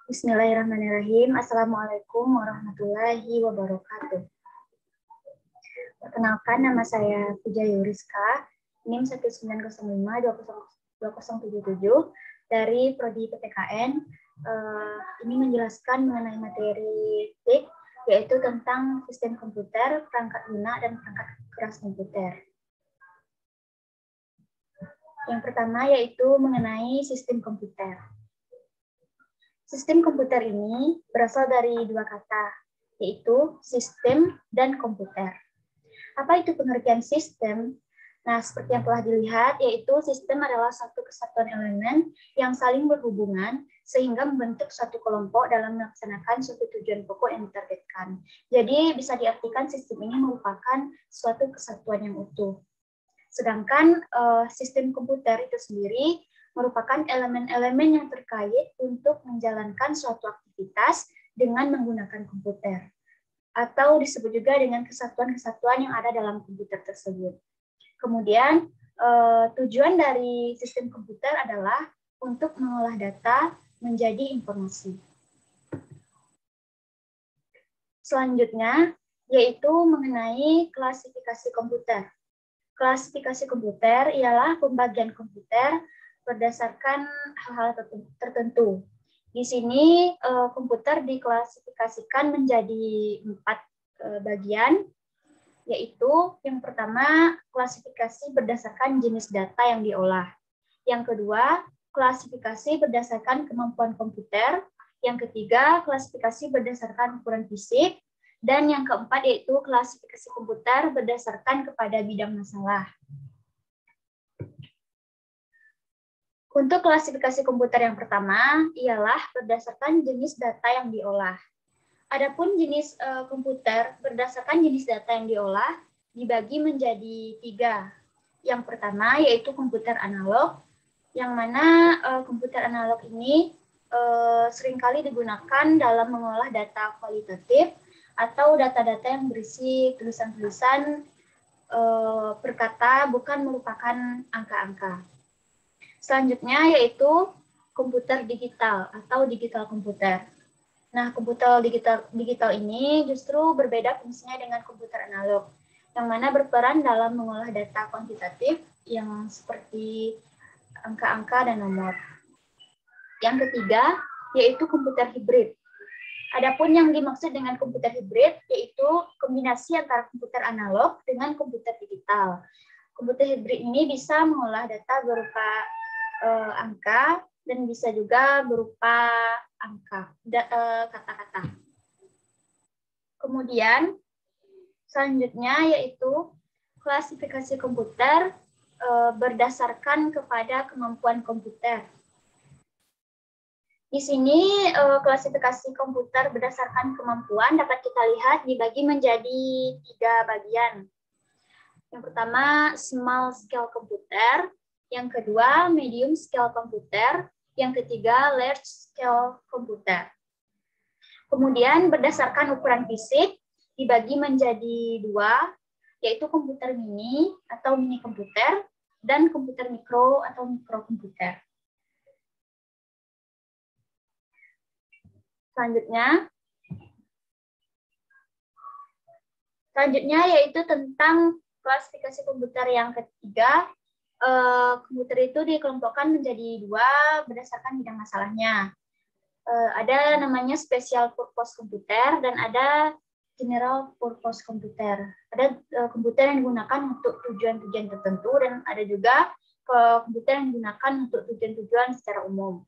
Bismillahirrahmanirrahim. Assalamualaikum warahmatullahi wabarakatuh. Perkenalkan, nama saya Puja Yuriska, NIM 190520277 dari Prodi PPKN. Ini menjelaskan mengenai materi TIK, yaitu tentang sistem komputer, perangkat lunak, dan perangkat keras komputer. Yang pertama yaitu mengenai sistem komputer. Sistem komputer ini berasal dari dua kata, yaitu sistem dan komputer. Apa itu pengertian sistem? Nah, seperti yang telah dilihat, yaitu sistem adalah satu kesatuan elemen yang saling berhubungan sehingga membentuk suatu kelompok dalam melaksanakan suatu tujuan pokok yang ditargetkan. Jadi, bisa diartikan sistem ini merupakan suatu kesatuan yang utuh. Sedangkan sistem komputer itu sendiri merupakan elemen-elemen yang terkait untuk menjalankan suatu aktivitas dengan menggunakan komputer. Atau disebut juga dengan kesatuan-kesatuan yang ada dalam komputer tersebut. Kemudian, tujuan dari sistem komputer adalah untuk mengolah data menjadi informasi. Selanjutnya, yaitu mengenai klasifikasi komputer. Klasifikasi komputer ialah pembagian komputer berdasarkan hal-hal tertentu. Di sini komputer diklasifikasikan menjadi 4 bagian, yaitu yang pertama klasifikasi berdasarkan jenis data yang diolah. Yang kedua, klasifikasi berdasarkan kemampuan komputer. Yang ketiga, klasifikasi berdasarkan ukuran fisik. Dan yang keempat yaitu klasifikasi komputer berdasarkan kepada bidang masalah. Untuk klasifikasi komputer yang pertama ialah berdasarkan jenis data yang diolah. Adapun jenis komputer berdasarkan jenis data yang diolah dibagi menjadi 3. Yang pertama yaitu komputer analog, yang mana komputer analog ini seringkali digunakan dalam mengolah data kualitatif atau data-data yang berisi tulisan-tulisan perkata bukan merupakan angka-angka. Selanjutnya yaitu komputer digital atau digital komputer. Nah, komputer digital ini justru berbeda fungsinya dengan komputer analog, yang mana berperan dalam mengolah data kuantitatif yang seperti angka-angka dan nomor. Yang ketiga yaitu komputer hibrid. Adapun yang dimaksud dengan komputer hibrid yaitu kombinasi antara komputer analog dengan komputer digital. Komputer hibrid ini bisa mengolah data berupa angka dan bisa juga berupa kata-kata. Kemudian selanjutnya yaitu klasifikasi komputer berdasarkan kepada kemampuan komputer. Di sini klasifikasi komputer berdasarkan kemampuan dapat kita lihat dibagi menjadi 3 bagian. Yang pertama small scale computer, yang kedua medium scale computer, yang ketiga large scale computer. Kemudian berdasarkan ukuran fisik dibagi menjadi 2, yaitu komputer mini atau mini komputer dan komputer mikro atau mikrokomputer. Selanjutnya yaitu tentang klasifikasi komputer yang ketiga. Komputer itu dikelompokkan menjadi 2 berdasarkan bidang masalahnya. Ada namanya special purpose computer dan ada general purpose computer. Ada komputer yang digunakan untuk tujuan-tujuan tertentu dan ada juga komputer yang digunakan untuk tujuan-tujuan secara umum.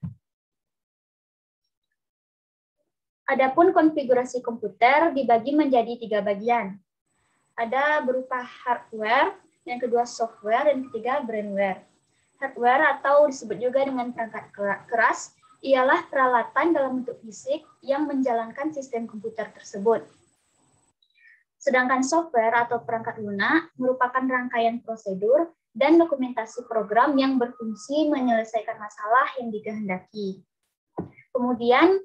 Adapun konfigurasi komputer dibagi menjadi 3 bagian. Ada berupa hardware, yang kedua software, dan ketiga brainware. Hardware atau disebut juga dengan perangkat keras ialah peralatan dalam bentuk fisik yang menjalankan sistem komputer tersebut. Sedangkan software atau perangkat lunak merupakan rangkaian prosedur dan dokumentasi program yang berfungsi menyelesaikan masalah yang dikehendaki. Kemudian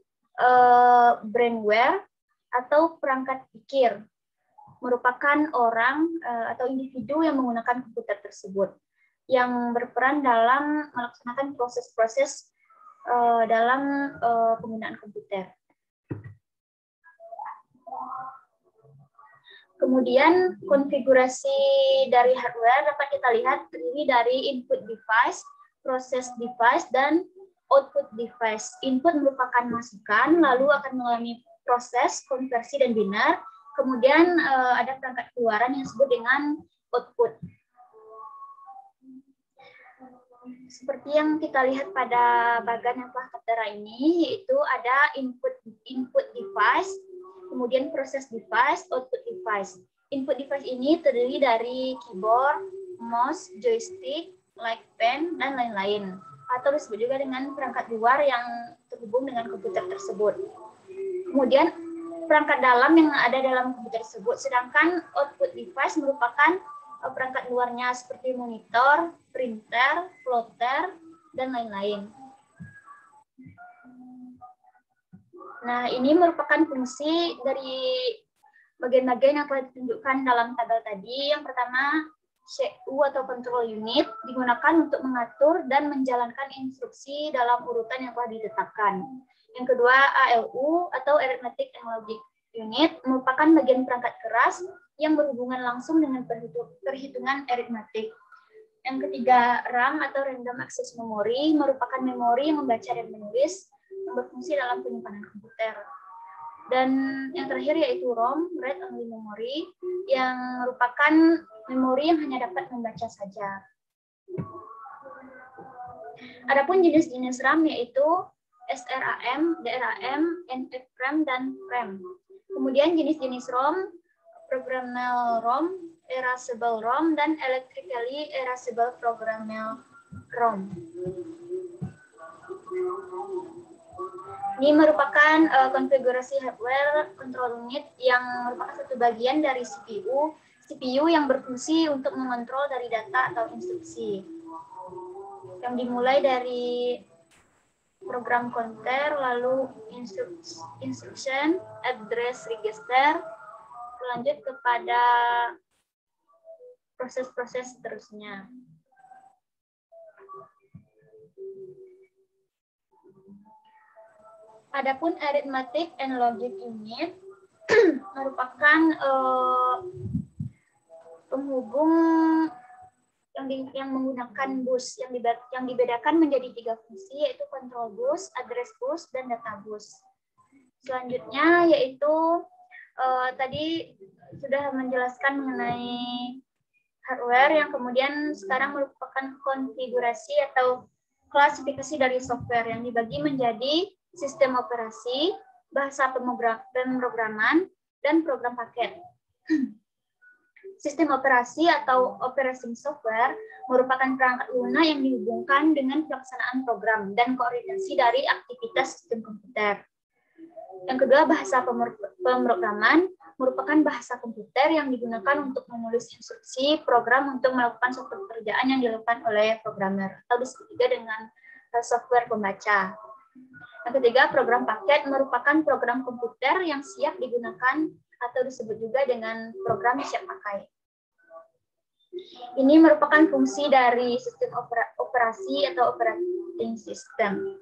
brainware atau perangkat pikir merupakan orang atau individu yang menggunakan komputer tersebut yang berperan dalam melaksanakan proses-proses dalam penggunaan komputer. Kemudian konfigurasi dari hardware dapat kita lihat terdiri dari input device, process device, dan output device. Input merupakan masukan, lalu akan mengalami proses, konversi, dan binar. Kemudian ada perangkat keluaran yang disebut dengan output. Seperti yang kita lihat pada bagan yang telah tertera ini, yaitu ada input device, kemudian proses device, output device. Input device ini terdiri dari keyboard, mouse, joystick, light pen, dan lain-lain. Atau disebut juga dengan perangkat luar yang terhubung dengan komputer tersebut. Kemudian perangkat dalam yang ada dalam komputer tersebut. Sedangkan output device merupakan perangkat luarnya seperti monitor, printer, plotter, dan lain-lain. Nah, ini merupakan fungsi dari bagian-bagian yang telah ditunjukkan dalam tabel tadi. Yang pertama, CU atau control unit digunakan untuk mengatur dan menjalankan instruksi dalam urutan yang telah ditetapkan. Yang kedua, ALU atau Arithmetic and Logic Unit merupakan bagian perangkat keras yang berhubungan langsung dengan perhitungan aritmatik. Yang ketiga, RAM atau Random Access Memory merupakan memori yang membaca dan menulis yang berfungsi dalam penyimpanan komputer. Dan yang terakhir yaitu ROM, Read Only Memory, yang merupakan memori yang hanya dapat membaca saja. Adapun jenis-jenis RAM yaitu SRAM, DRAM, NFRAM, dan RAM. Kemudian jenis-jenis ROM, Programmable ROM, Erasable ROM, dan Electrically Erasable Programmable ROM. Ini merupakan konfigurasi hardware control unit yang merupakan satu bagian dari CPU yang berfungsi untuk mengontrol dari data atau instruksi. Yang dimulai dari program counter, lalu instruction, address register, lanjut kepada proses-proses seterusnya. Adapun Arithmetic and Logic Unit merupakan penghubung yang menggunakan bus yang dibedakan menjadi 3 fungsi, yaitu control bus, address bus, dan data bus. Selanjutnya yaitu tadi sudah menjelaskan mengenai hardware yang kemudian sekarang merupakan konfigurasi atau klasifikasi dari software yang dibagi menjadi sistem operasi, bahasa pemrograman, dan program paket. Sistem operasi atau operating software merupakan perangkat lunak yang dihubungkan dengan pelaksanaan program dan koordinasi dari aktivitas sistem komputer. Yang kedua, bahasa pemrograman merupakan bahasa komputer yang digunakan untuk menulis instruksi program untuk melakukan suatu pekerjaan yang dilakukan oleh programmer, atau disebut juga dengan software pembaca. Yang ketiga, program paket merupakan program komputer yang siap digunakan atau disebut juga dengan program siap pakai. Ini merupakan fungsi dari sistem operasi atau operating system.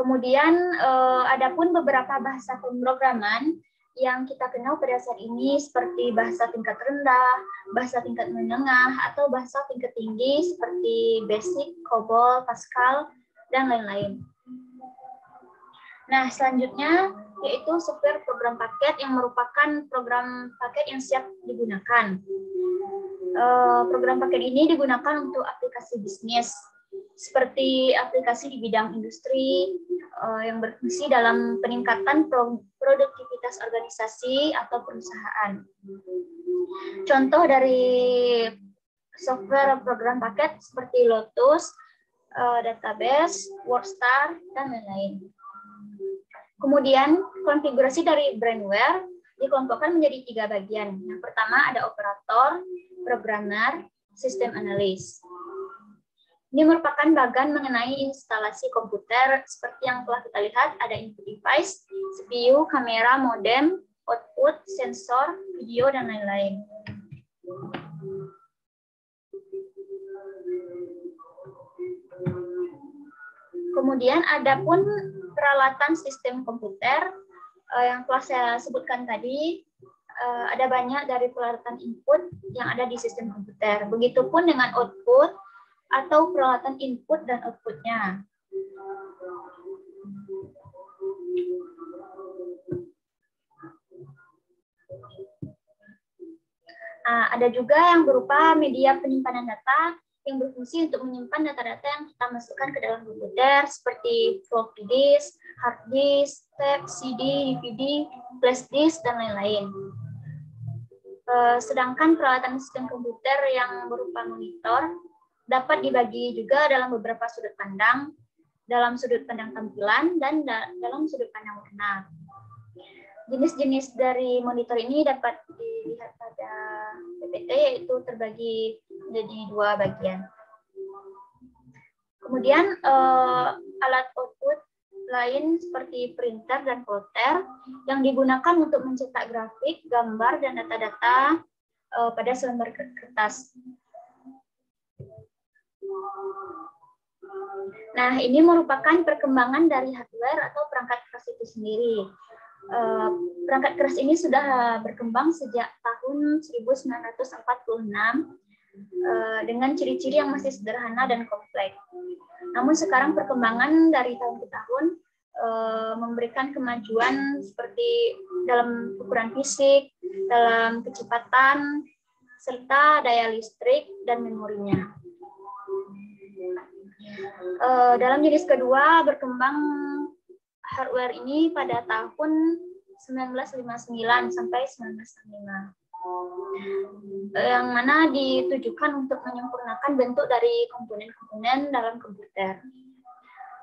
Kemudian, adapun beberapa bahasa pemrograman yang kita kenal pada saat ini seperti bahasa tingkat rendah, bahasa tingkat menengah, atau bahasa tingkat tinggi seperti Basic, COBOL, Pascal, dan lain-lain. Nah, selanjutnya yaitu software program paket yang merupakan program paket yang siap digunakan. Program paket ini digunakan untuk aplikasi bisnis, seperti aplikasi di bidang industri yang berfungsi dalam peningkatan produktivitas organisasi atau perusahaan. Contoh dari software program paket seperti Lotus, Database, WordStar, dan lain-lain. Kemudian konfigurasi dari brainware dikelompokkan menjadi 3 bagian. Yang pertama ada operator, programmer, sistem analis. Ini merupakan bagian mengenai instalasi komputer seperti yang telah kita lihat, ada input device, CPU, kamera, modem, output, sensor, video, dan lain-lain. Kemudian ada pun peralatan sistem komputer yang telah saya sebutkan tadi, ada banyak dari peralatan input yang ada di sistem komputer. Begitupun dengan output atau peralatan input dan outputnya. Ada juga yang berupa media penyimpanan data yang berfungsi untuk menyimpan data-data yang kita masukkan ke dalam komputer seperti floppy disk, hard disk, tape, CD, DVD, flash disk, dan lain-lain. Sedangkan peralatan sistem komputer yang berupa monitor dapat dibagi juga dalam beberapa sudut pandang, dalam sudut pandang tampilan dan dalam sudut pandang warna. Jenis-jenis dari monitor ini dapat dilihat pada PPT, yaitu terbagi menjadi dua bagian. Kemudian alat output lain seperti printer dan plotter yang digunakan untuk mencetak grafik, gambar, dan data-data pada selembar kertas. Nah, ini merupakan perkembangan dari hardware atau perangkat keras itu sendiri. Perangkat keras ini sudah berkembang sejak tahun 1946 dengan ciri-ciri yang masih sederhana dan kompleks. Namun sekarang perkembangan dari tahun ke tahun memberikan kemajuan seperti dalam ukuran fisik, dalam kecepatan, serta daya listrik dan memorinya. Dalam jenis kedua berkembang hardware ini pada tahun 1959 sampai 1965, yang mana ditujukan untuk menyempurnakan bentuk dari komponen-komponen dalam komputer.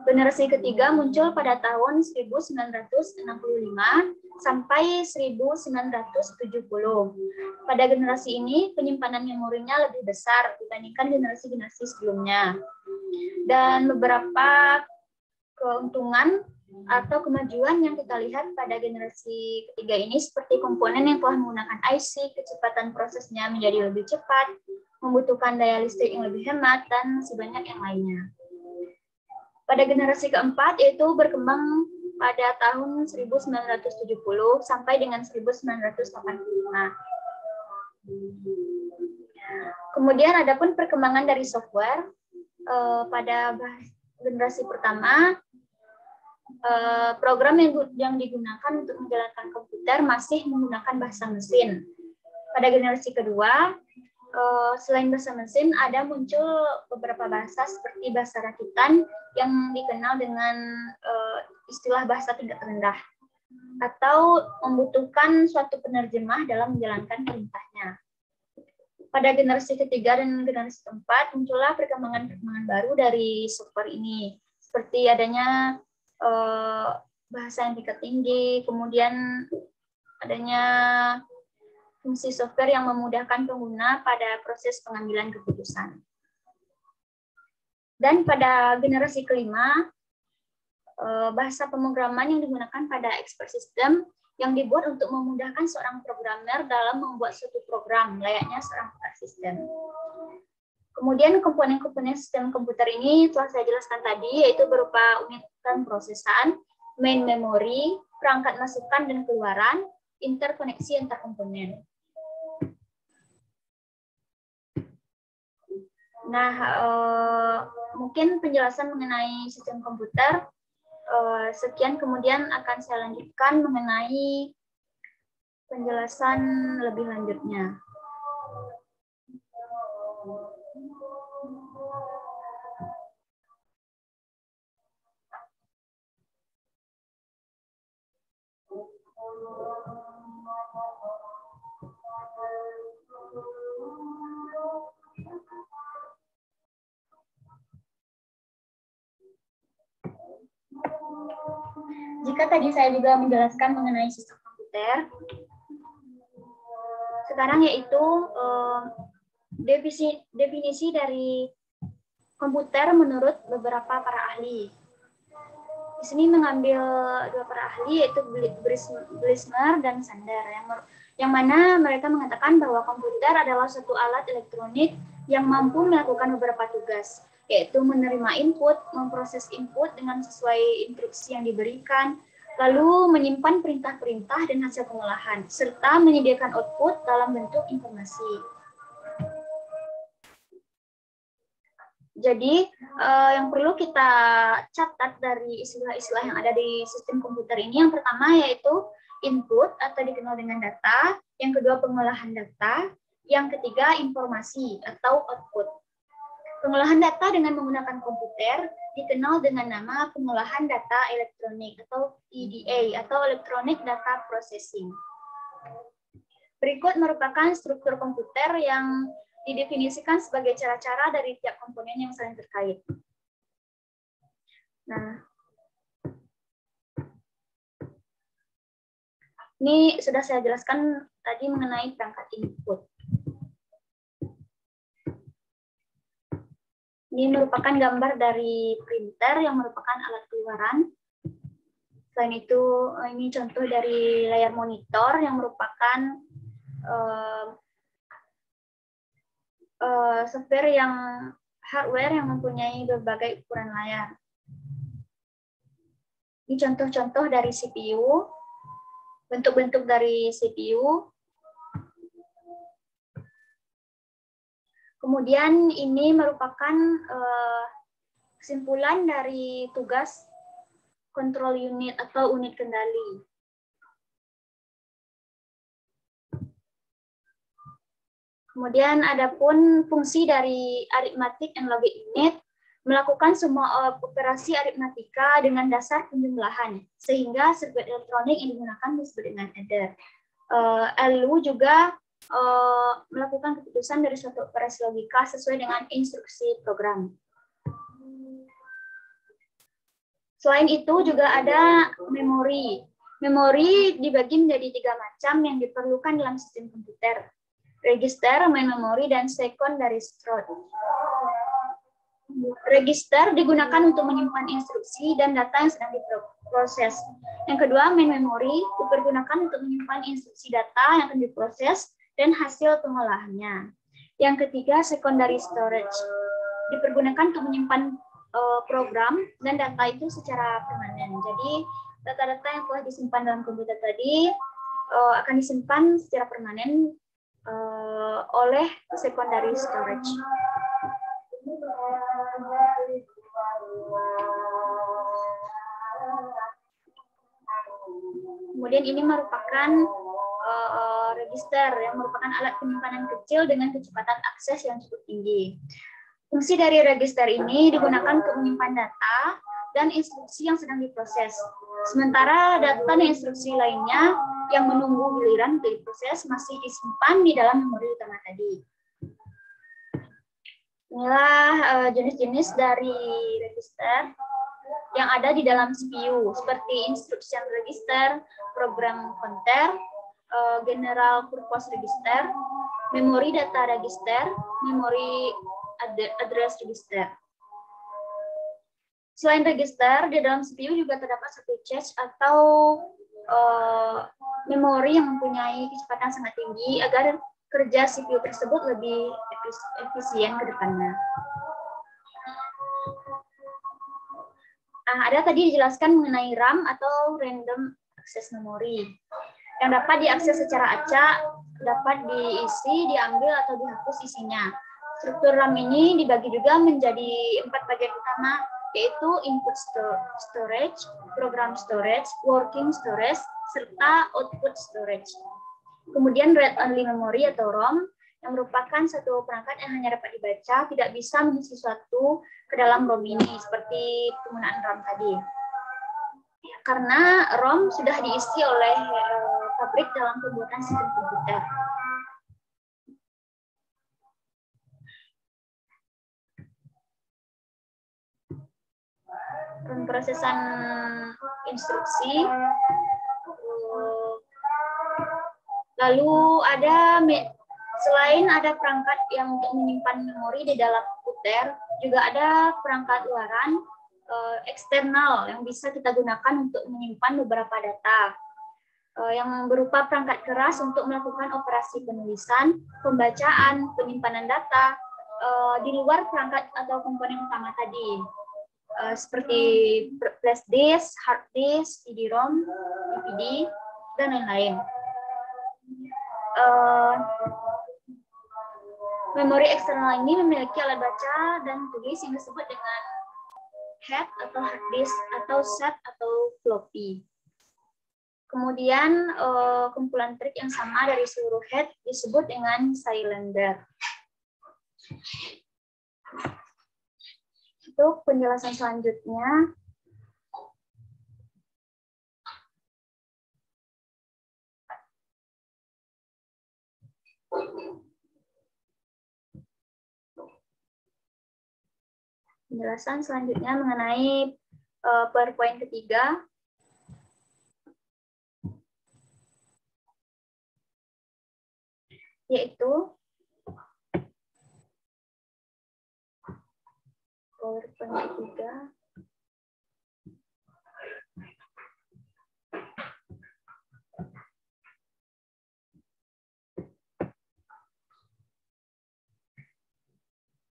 Generasi ketiga muncul pada tahun 1965 sampai 1970. Pada generasi ini penyimpanan memorinya lebih besar dibandingkan generasi-generasi sebelumnya. Dan beberapa keuntungan atau kemajuan yang kita lihat pada generasi ketiga ini seperti komponen yang telah menggunakan IC, kecepatan prosesnya menjadi lebih cepat, membutuhkan daya listrik yang lebih hemat, dan masih banyak yang lainnya. Pada generasi keempat yaitu berkembang pada tahun 1970 sampai dengan 1985. Kemudian ada pun perkembangan dari software. Pada generasi pertama, program yang digunakan untuk menjalankan komputer masih menggunakan bahasa mesin. Pada generasi kedua, selain bahasa mesin, ada muncul beberapa bahasa seperti bahasa rakitan yang dikenal dengan istilah bahasa tingkat rendah, atau membutuhkan suatu penerjemah dalam menjalankan perintahnya. Pada generasi ketiga dan generasi keempat, muncullah perkembangan-perkembangan baru dari software ini, seperti adanya bahasa yang tingkat tinggi, kemudian adanya fungsi software yang memudahkan pengguna pada proses pengambilan keputusan. Dan pada generasi kelima, bahasa pemrograman yang digunakan pada expert system yang dibuat untuk memudahkan seorang programmer dalam membuat suatu program layaknya seorang asisten. Kemudian komponen-komponen sistem komputer ini telah saya jelaskan tadi, yaitu berupa unit prosesan, main memory, perangkat masukan dan keluaran, interkoneksi antar komponen. Nah, mungkin penjelasan mengenai sistem komputer sekian, kemudian akan saya lanjutkan mengenai penjelasan lebih lanjutnya. Jika tadi saya juga menjelaskan mengenai sistem komputer, sekarang yaitu definisi dari komputer menurut beberapa para ahli. Di sini mengambil dua para ahli, yaitu Blismer dan Sander, yang mana mereka mengatakan bahwa komputer adalah suatu alat elektronik yang mampu melakukan beberapa tugas. yaitu menerima input, memproses input dengan sesuai instruksi yang diberikan, lalu menyimpan perintah-perintah dan hasil pengolahan, serta menyediakan output dalam bentuk informasi. Jadi, yang perlu kita catat dari istilah-istilah yang ada di sistem komputer ini, yang pertama yaitu input atau dikenal dengan data, yang kedua pengolahan data, yang ketiga informasi atau output. Pengolahan data dengan menggunakan komputer dikenal dengan nama pengolahan data elektronik atau EDA atau Electronic Data Processing. Berikut merupakan struktur komputer yang didefinisikan sebagai cara-cara dari tiap komponen yang saling terkait. Nah, ini sudah saya jelaskan tadi mengenai perangkat input. Ini merupakan gambar dari printer yang merupakan alat keluaran. Selain itu, ini contoh dari layar monitor yang merupakan software yang hardware yang mempunyai berbagai ukuran layar. Ini contoh-contoh dari CPU, bentuk-bentuk dari CPU. Kemudian ini merupakan kesimpulan dari tugas kontrol unit atau unit kendali. Kemudian adapun fungsi dari arithmetic and logic unit melakukan semua operasi aritmatika dengan dasar penjumlahan, sehingga sirkuit elektronik yang digunakan disebut dengan adder. LU juga melakukan keputusan dari suatu operasi logika sesuai dengan instruksi program. Selain itu juga ada memori. Memori dibagi menjadi 3 macam yang diperlukan dalam sistem komputer. Register, main memory, dan secondary storage. Register digunakan untuk menyimpan instruksi dan data yang sedang diproses. Yang kedua, main memory dipergunakan untuk menyimpan instruksi data yang akan diproses dan hasil pengolahannya. Yang ketiga, secondary storage dipergunakan untuk menyimpan program dan data itu secara permanen. Jadi, data-data yang telah disimpan dalam komputer tadi akan disimpan secara permanen oleh secondary storage. Kemudian ini merupakan register yang merupakan alat penyimpanan kecil dengan kecepatan akses yang cukup tinggi. Fungsi dari register ini digunakan untuk menyimpan data dan instruksi yang sedang diproses. Sementara data dan instruksi lainnya yang menunggu giliran untuk diproses masih disimpan di dalam memori utama tadi. Inilah jenis-jenis dari register yang ada di dalam CPU, seperti instruction register, program counter, general purpose register, memory data register, memory address register. Selain register, di dalam CPU juga terdapat satu cache atau memori yang mempunyai kecepatan sangat tinggi agar kerja CPU tersebut lebih efisien ke depannya. Ada tadi dijelaskan mengenai RAM atau Random Access Memory yang dapat diakses secara acak, dapat diisi, diambil, atau dihapus isinya. Struktur RAM ini dibagi juga menjadi 4 bagian utama, yaitu input storage, program storage, working storage, serta output storage. Kemudian read-only memory atau ROM, yang merupakan satu perangkat yang hanya dapat dibaca, tidak bisa mengisi sesuatu ke dalam ROM ini, seperti penggunaan RAM tadi. Karena ROM sudah diisi oleh pabrik dalam pembuatan sistem komputer. Pemrosesan instruksi. Lalu ada selain ada perangkat yang untuk menyimpan memori di dalam komputer, juga ada perangkat luaran eksternal yang bisa kita gunakan untuk menyimpan beberapa data, yang berupa perangkat keras untuk melakukan operasi penulisan, pembacaan, penyimpanan data, di luar perangkat atau komponen utama tadi, seperti flash disk, hard disk, CD-ROM, DVD, dan lain-lain. Memori eksternal ini memiliki alat baca dan tulis yang disebut dengan head atau hard disk atau set atau floppy. Kemudian kumpulan trik yang sama dari seluruh head disebut dengan cylinder. Untuk penjelasan selanjutnya, mengenai PowerPoint ketiga, yaitu PowerPoint ketiga.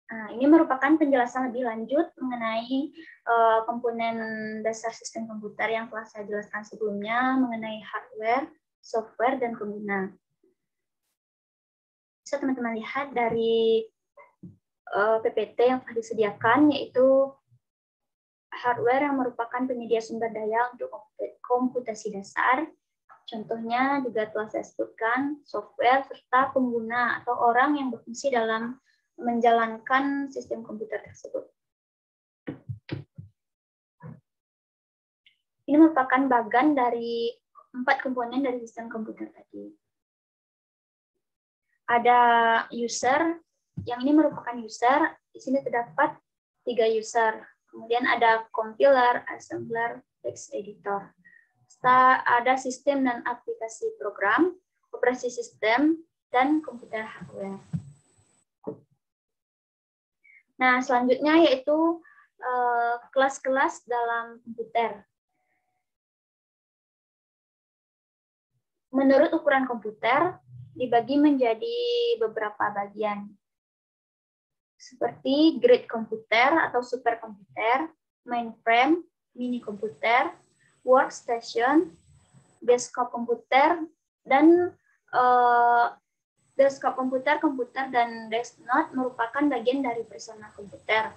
Nah, ini merupakan penjelasan lebih lanjut mengenai komponen dasar sistem komputer yang telah saya jelaskan sebelumnya mengenai hardware, software, dan pengguna. Bisa teman-teman lihat dari PPT yang telah disediakan, yaitu hardware yang merupakan penyedia sumber daya untuk komputasi dasar. Contohnya juga telah saya sebutkan, software serta pengguna atau orang yang berfungsi dalam menjalankan sistem komputer tersebut. Ini merupakan bagian dari 4 komponen dari sistem komputer tadi. Ada user, yang ini merupakan user, di sini terdapat 3 user. Kemudian ada compiler, assembler, text editor. Serta ada sistem dan aplikasi program, operasi sistem, dan komputer hardware. Nah, selanjutnya yaitu kelas-kelas dalam komputer. Menurut ukuran komputer, dibagi menjadi beberapa bagian. Seperti grid komputer atau superkomputer, mainframe, mini komputer, workstation, desktop komputer, dan desktop komputer, dan desktop merupakan bagian dari personal komputer.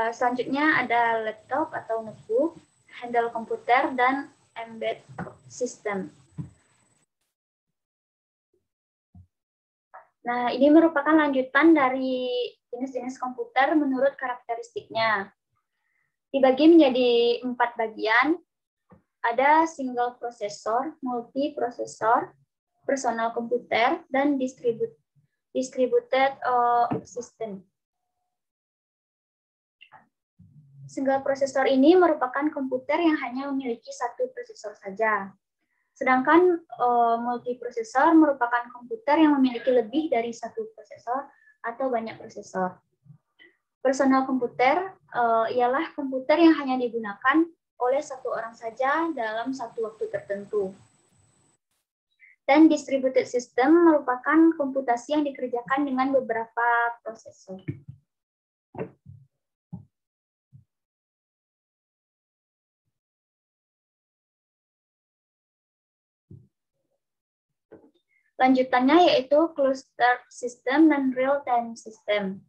Selanjutnya ada laptop atau notebook, handle komputer, dan embedded system. Nah, ini merupakan lanjutan dari jenis-jenis komputer menurut karakteristiknya. Dibagi menjadi 4 bagian. Ada single processor, multiprosesor, personal komputer, dan distributed system. Single processor ini merupakan komputer yang hanya memiliki 1 prosesor saja. Sedangkan multiprosesor merupakan komputer yang memiliki lebih dari 1 prosesor atau banyak prosesor. Personal komputer ialah komputer yang hanya digunakan oleh 1 orang saja dalam 1 waktu tertentu. Dan distributed system merupakan komputasi yang dikerjakan dengan beberapa prosesor. Lanjutannya yaitu cluster system dan real-time system.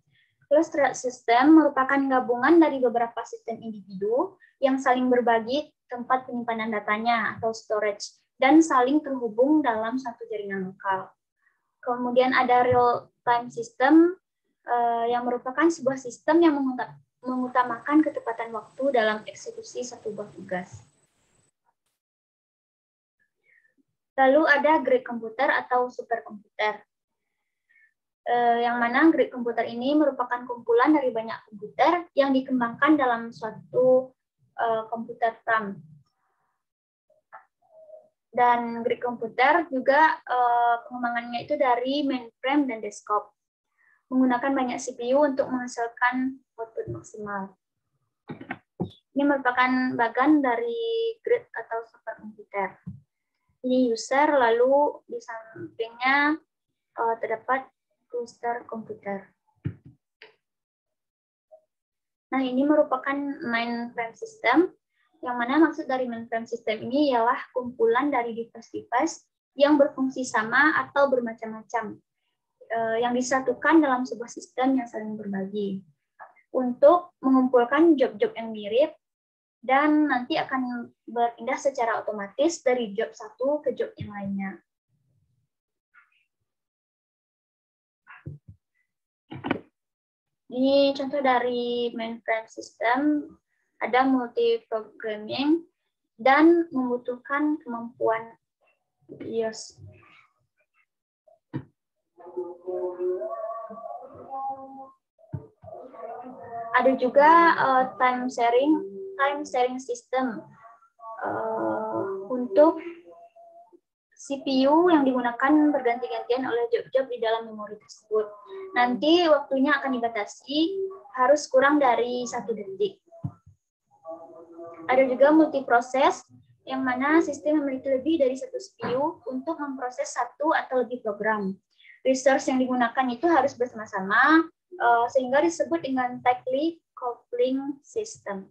Cluster system merupakan gabungan dari beberapa sistem individu yang saling berbagi tempat penyimpanan datanya atau storage dan saling terhubung dalam satu jaringan lokal. Kemudian ada real-time system yang merupakan sebuah sistem yang mengutamakan ketepatan waktu dalam eksekusi satu buah tugas. Lalu ada grid komputer atau superkomputer. Yang mana grid komputer ini merupakan kumpulan dari banyak komputer yang dikembangkan dalam suatu komputer RAM. Dan grid komputer juga pengembangannya itu dari mainframe dan desktop. Menggunakan banyak CPU untuk menghasilkan output maksimal. Ini merupakan bagian dari grid atau superkomputer. Ini user, lalu di sampingnya terdapat cluster komputer. Nah, ini merupakan mainframe system, yang mana maksud dari mainframe system ini ialah kumpulan dari device-device yang berfungsi sama atau bermacam-macam, yang disatukan dalam sebuah sistem yang saling berbagi, untuk mengumpulkan job-job yang mirip, dan nanti akan berpindah secara otomatis dari job satu ke job yang lainnya. Ini contoh dari mainframe system, ada multi-programming dan membutuhkan kemampuan IOS. Ada juga time sharing system untuk CPU yang digunakan berganti-gantian oleh job-job di dalam memori tersebut. Nanti waktunya akan dibatasi, harus kurang dari 1 detik. Ada juga multiproses, yang mana sistem memiliki lebih dari 1 CPU untuk memproses 1 atau lebih program. Resource yang digunakan itu harus bersama-sama, sehingga disebut dengan tightly coupling system.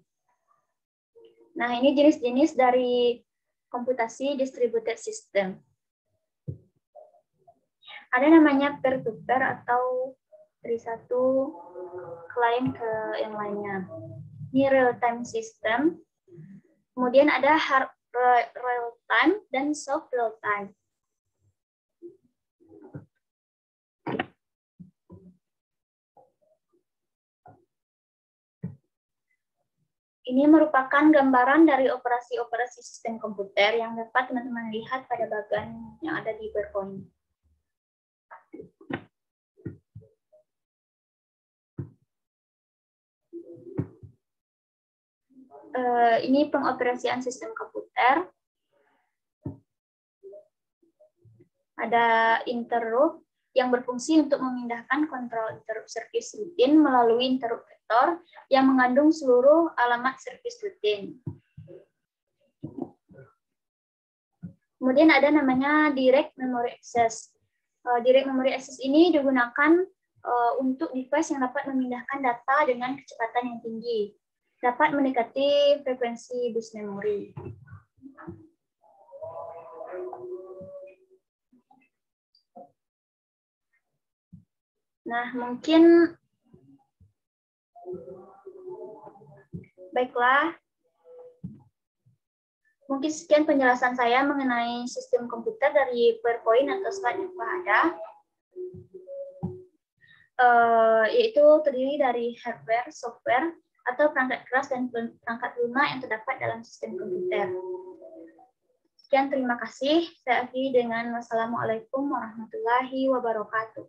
Nah, ini jenis-jenis dari komputasi distributed system. Ada namanya peer-to-peer atau dari satu klien ke yang lainnya. Ini real-time system. Kemudian ada hard real-time dan soft real-time. Ini merupakan gambaran dari operasi-operasi sistem komputer yang dapat teman-teman lihat pada bagian yang ada di PowerPoint. Ini pengoperasian sistem komputer. Ada interrupt yang berfungsi untuk memindahkan kontrol interrupt service rutin melalui interrupt vector yang mengandung seluruh alamat service rutin. Kemudian ada namanya direct memory access. Direct memory access ini digunakan untuk device yang dapat memindahkan data dengan kecepatan yang tinggi, dapat mendekati frekuensi bus memori. Nah, mungkin baiklah. Mungkin sekian penjelasan saya mengenai sistem komputer dari PowerPoint atau slide yang ada. Yaitu terdiri dari hardware, software, atau perangkat keras dan perangkat lunak yang terdapat dalam sistem komputer. Sekian, terima kasih. Saya akhiri dengan wassalamualaikum warahmatullahi wabarakatuh.